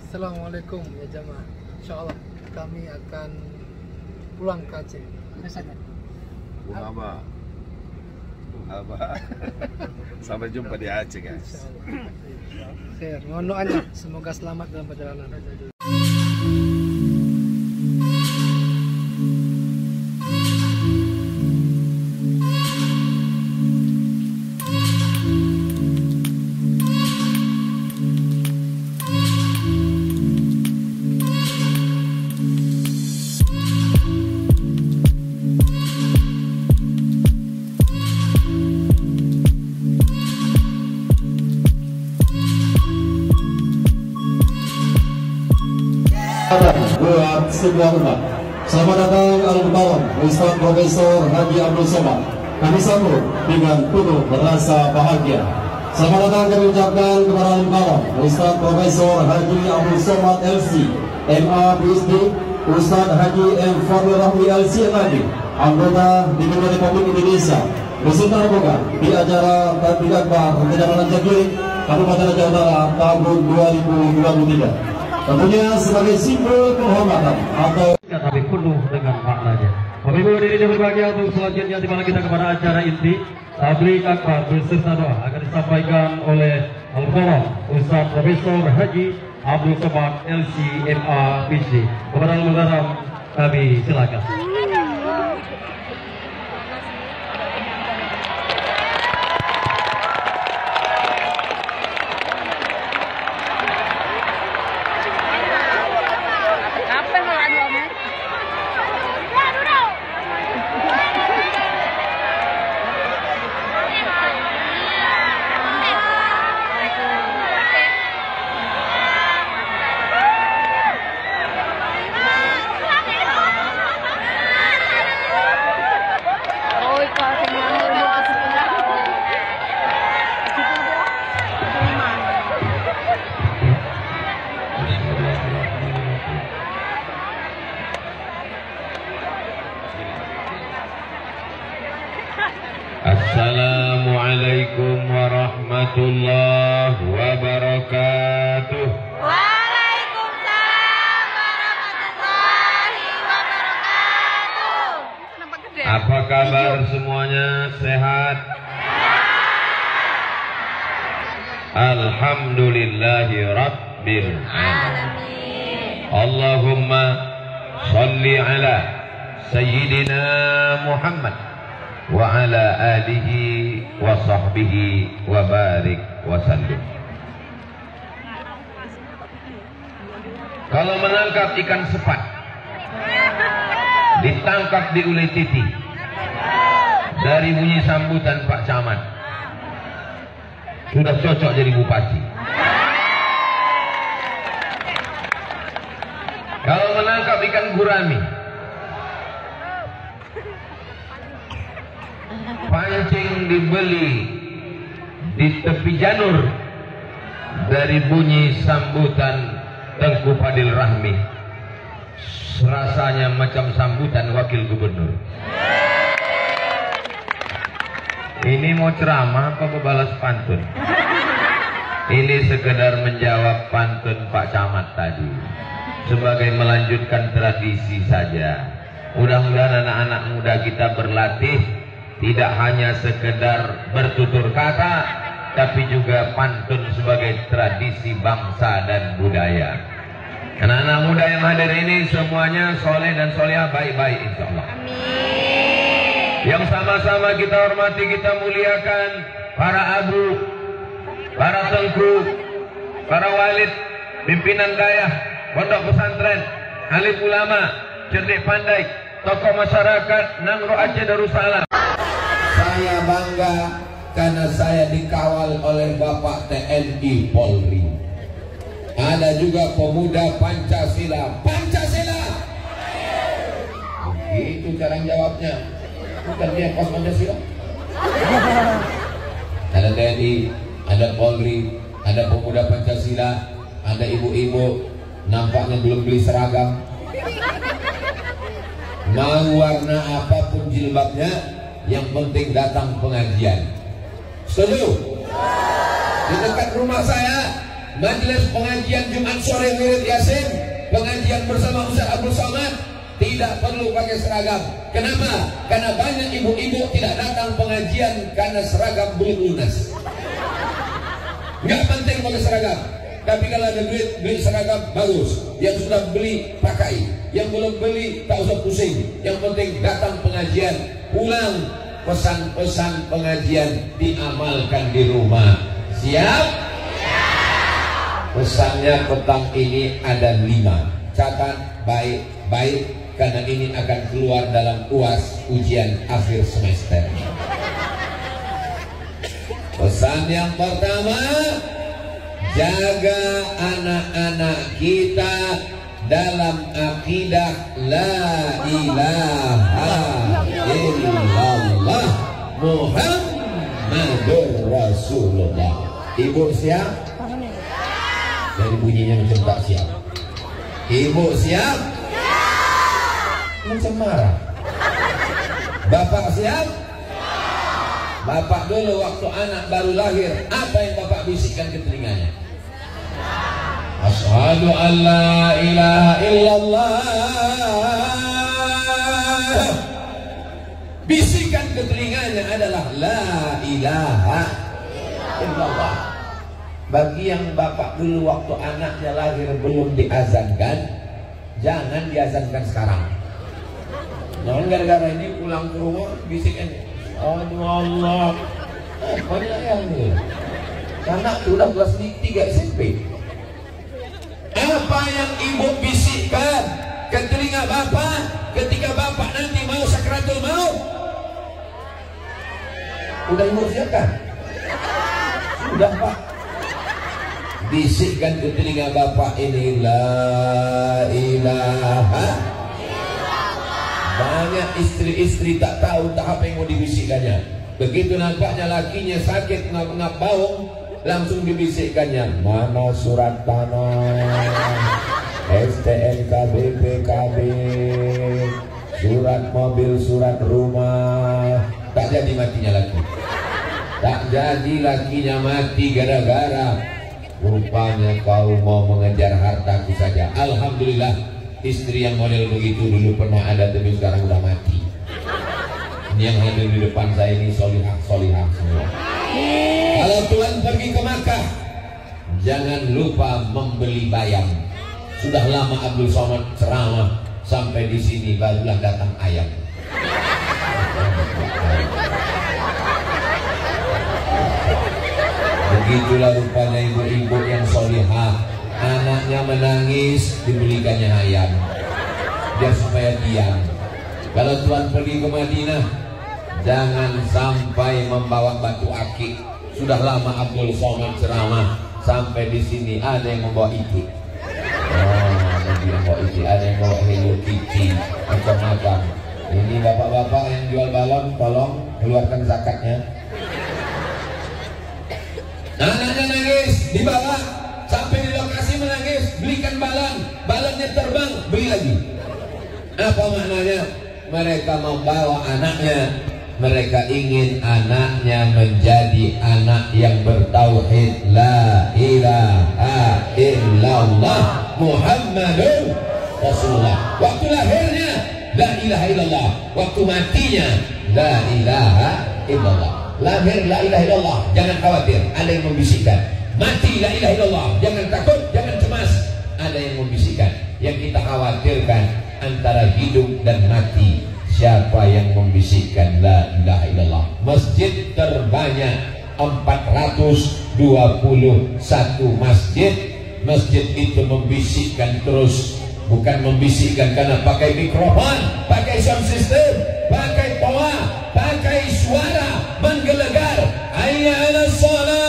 Assalamualaikum ya jamaah. Insyaallah kami akan pulang ke Aceh. Bung Abah. Sampai jumpa di Aceh, guys. Khair, mohon doanya semoga selamat dalam perjalanan. Buat sebuah umat. Selamat datang Al-Mukarram Ustaz Profesor Haji Abdul Somad. Kami sambut dengan penuh rasa bahagia. Selamat datang kami ucapkan kepada Al-Mukarram Ustaz Profesor Haji Abdul Somad LC, MA PhD, Ustaz Haji M. Fadil Rahmi LC MAD, anggota Diplomat Republik Indonesia, beserta rombongan di acara Tabligh Akbar Kecamatan Jagiling, Kabupaten Aceh Utara tahun 2023. Tentunya sebagai simbol penghormatan atau tapi penuh dengan maknanya. Bapak Ibu hadirin berbahagia, untuk selanjutnya di mana kita kepada acara inti Tabligh Akbar beserta doa akan disampaikan oleh Al-Mukarram Ustaz Profesor Haji Abdul Somad LC MA PhD. Kepada Al-Mukarram kami silakan. Assalamualaikum warahmatullahi wabarakatuh. Waalaikumsalam warahmatullahi wabarakatuh. Apa kabar semuanya? Sehat? Alhamdulillahi rabbil alamin. Allahumma sholli ala sayyidina Muhammad wa ala alihi wa sahbihi wa barik wa sallim. Kalau menangkap ikan sepat ditangkap di Ulay Titi, dari bunyi sambutan Pak Camat sudah cocok jadi bupati. Kalau menangkap ikan gurami pancing dibeli di tepi janur, dari bunyi sambutan Tengku Fadil Rahmi rasanya macam sambutan wakil gubernur. Ini mau ceramah apa mau balas pantun? Ini sekedar menjawab pantun Pak Camat tadi, sebagai melanjutkan tradisi saja. Mudah-mudahan anak-anak muda kita berlatih tidak hanya sekedar bertutur kata, tapi juga pantun sebagai tradisi bangsa dan budaya. Anak-anak muda yang hadir ini semuanya soleh dan solehah, baik-baik insya Allah. Amin. Yang sama-sama kita hormati, kita muliakan para abu, para tengku, para walid, pimpinan dayah, pondok pesantren, alim ulama, cerdik pandai, tokoh masyarakat Nangro Aceh Darussalam. Saya bangga karena saya dikawal oleh Bapak TNI Polri. Ada juga pemuda Pancasila. Pancasila. Itu cara jawabnya. Bukan dia kos Pancasila. Ada TNI, ada Polri, ada pemuda Pancasila, ada ibu-ibu nampaknya belum beli seragam. Mau warna apapun jilbabnya, yang penting datang pengajian. Setuju? Di dekat rumah saya majelis pengajian Jumat sore wirid Yasin, pengajian bersama Ustaz Abdul Somad tidak perlu pakai seragam. Kenapa? Karena banyak ibu-ibu tidak datang pengajian karena seragam belum lunas. Nggak penting pakai seragam, tapi kalau ada duit, beli seragam bagus. Yang sudah beli pakai, yang belum beli tak usah pusing. Yang penting datang pengajian, pulang pesan-pesan pengajian diamalkan di rumah. Siap? Pesannya petang ini ada 5. Catat baik-baik, karena ini akan keluar dalam UAS ujian akhir semester. Pesan yang pertama, jaga anak-anak kita dalam akidah la ilaha illallah Muhammadur Rasulullah. Ibu siap? Dari bunyinya macam tak siap. Ibu siap? Macam marah. Bapak siap? Bapak dulu waktu anak baru lahir, apa yang bapak bisikkan ke telinganya? Asyhadu an la ilaha illallah. Bisikan ke telinganya adalah la ilaha illallah. Bagi yang bapak dulu waktu anaknya lahir belum diazankan, jangan diazankan sekarang. Nah, gara-gara ini pulang ke rumah bisikan, aduh Allah, banyak yang ini. Anak sudah kelas 3 SMP. Apa yang ibu bisikkan ke telinga bapak ketika bapak nanti mau sakratul maut? Udah ibu siapkan? Sudah pak. Bisikkan ke telinga bapak ini la ilaha. Banyak istri-istri tak tahu tak apa yang mau dibisikkannya. Begitu nampaknya lakinya sakit ngap-ngap baung, langsung dibisikkannya, mana surat tanah, STNK BPKB, surat mobil, surat rumah. Tak jadi matinya laki. Tak jadi lakinya mati gara-gara rupanya kau mau mengejar hartaku saja. Alhamdulillah, istri yang model begitu dulu pernah ada, tapi sekarang udah mati. Ini yang hadir di depan saya ini solihah semua. Kalau Tuhan pergi ke Makkah, jangan lupa membeli bayam. Sudah lama Abdul Somad ceramah, sampai di sini barulah datang ayam. Begitulah rupanya ibu-ibu yang solihah. Anaknya menangis, dibelikannya ayam biar supaya diam. Kalau Tuhan pergi ke Madinah, jangan sampai membawa batu akik. Sudah lama Abdul Somad ceramah, sampai di sini ada yang membawa itu. Ada yang bawa itu, ada yang bawa Hello Kitty, macam-macam. Ini bapak-bapak yang jual balon, tolong keluarkan zakatnya. Anaknya nangis, dibawa sampai di lokasi menangis, belikan balon, balonnya terbang, beli lagi. Apa maknanya? Mereka membawa anaknya, mereka ingin anaknya menjadi anak yang bertauhid la ilaha illallah Muhammadur Rasulullah. Waktu lahirnya la ilaha illallah, waktu matinya la ilaha illallah. Lahir la ilaha illallah, jangan khawatir, ada yang membisikkan. Mati la ilaha illallah, jangan takut, jangan cemas, ada yang membisikkan. Yang kita khawatirkan antara hidup dan mati, siapa yang membisikkan la ilaha illallah. Masjid terbanyak 421 masjid. Masjid itu membisikkan terus, bukan membisikkan karena pakai mikrofon, pakai sound system, pakai toa, pakai suara menggelegar, hayya 'alas shalah.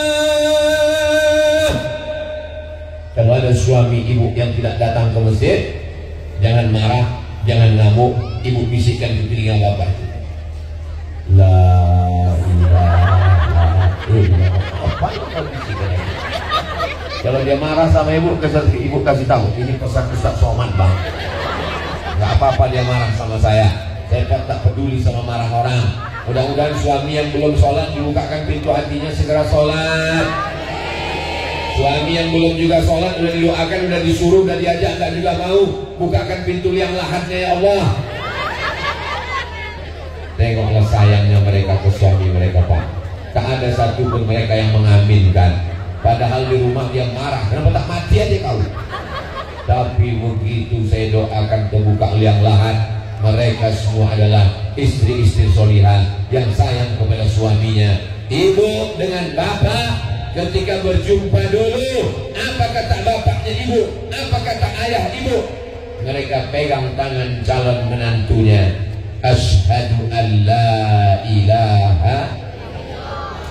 Kalau ada suami ibu yang tidak datang ke masjid, jangan marah, jangan ngamuk, ibu bisikkan di telinga bapak itu, la ilaha illallah. Apa yang kau bisikkan? Kalau dia marah sama ibu kasih tahu, ini pesan Ustaz Somad bang. Gak apa-apa dia marah sama saya kan tak peduli sama marah orang. Mudah-mudahan suami yang belum sholat dibukakan pintu hatinya segera sholat. Suami yang belum juga sholat udah didoakan, udah disuruh, udah diajak, nggak juga mau. Bukakan pintu liang lahatnya ya Allah. Tengoklah sayangnya mereka ke suami mereka, Pak. Tak ada satupun mereka yang mengaminkan. Padahal di rumah dia marah, kenapa tak mati aja kau? Tapi begitu saya doakan terbuka liang lahat, mereka semua adalah istri-istri solihah yang sayang kepada suaminya. Ibu dengan bapak ketika berjumpa dulu, apa kata bapaknya ibu? Apa kata ayah ibu? Mereka pegang tangan calon menantunya. Asyhadu an la ilaha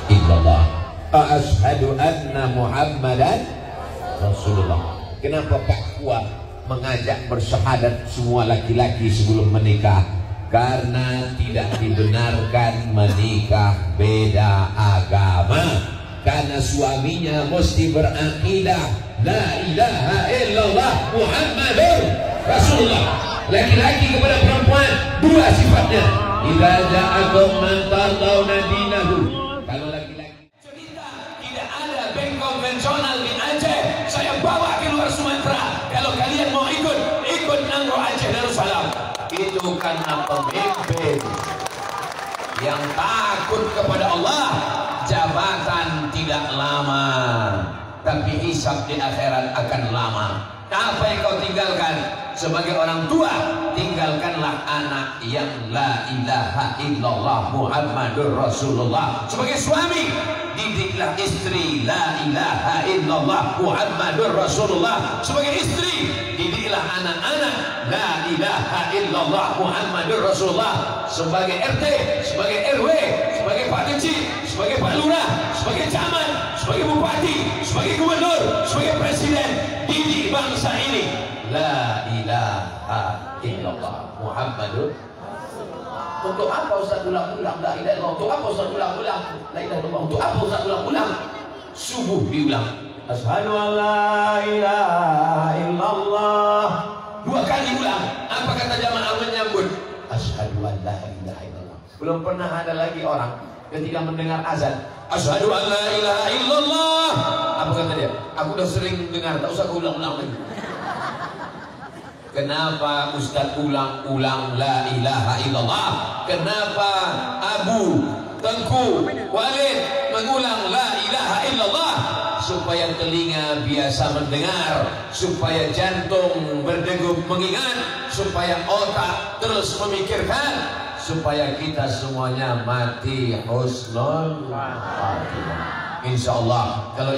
illallah, asyhadu anna Muhammadan Rasulullah. Kenapa Pak Kuat mengajak bersyahadat semua laki-laki sebelum menikah? Karena tidak dibenarkan menikah beda agama. Karena suaminya mesti berakidah la ilaha illallah Muhammadur Rasulullah. Laki-laki kepada perempuan dua sifatnya. Idza ja'akum man tardawna dinahu. Kalau laki-laki cerita tidak ada bank konvensional di Aceh, saya bawa ke luar Sumatera. Kalau kalian mau ikut Nangro Aceh Darussalam. Itu karena pemimpin yang takut kepada Allah. Jabatan tidak lama, tapi hisab di akhirat akan lama. Apa yang kau tinggalkan sebagai orang tua? Tinggalkanlah anak yang la ilaha illallah Muhammadur Rasulullah. Sebagai suami, didiklah istri la ilaha illallah Muhammadur Rasulullah. Sebagai istri, didiklah anak-anak la ilaha illallah Muhammadur Rasulullah. Sebagai RT, sebagai RW, sebagai Pak Kecil, sebagai Pak Lurah, sebagai camat, sebagai bupati, sebagai gubernur, sebagai presiden, didik bangsa ini la ilaha illallah Muhammadur. Untuk apa Ustaz ulang-ulang la ilaha illallah? Untuk apa Ustaz ulang-ulang la ilaha illallah? Untuk apa Ustaz ulang-ulang? Subuh diulang, asyhadu an la ilaha illallah. Dua kali ulang. Apa kata jamaah menyambut? Asyhadu an la ilaha illallah. Belum pernah ada lagi orang ketika mendengar azan, asyhadu an la ilaha illallah. Apa kata dia? Aku udah sering dengar, tak usah aku ulang-ulang lagi. Kenapa Ustaz ulang-ulang la ilaha illallah? Kenapa Abu Tengku Walid mengulang la ilaha illallah? Supaya telinga biasa mendengar, supaya jantung berdegup mengingat, supaya otak terus memikirkan, supaya kita semuanya mati husnul khatimah. Insyaallah kalau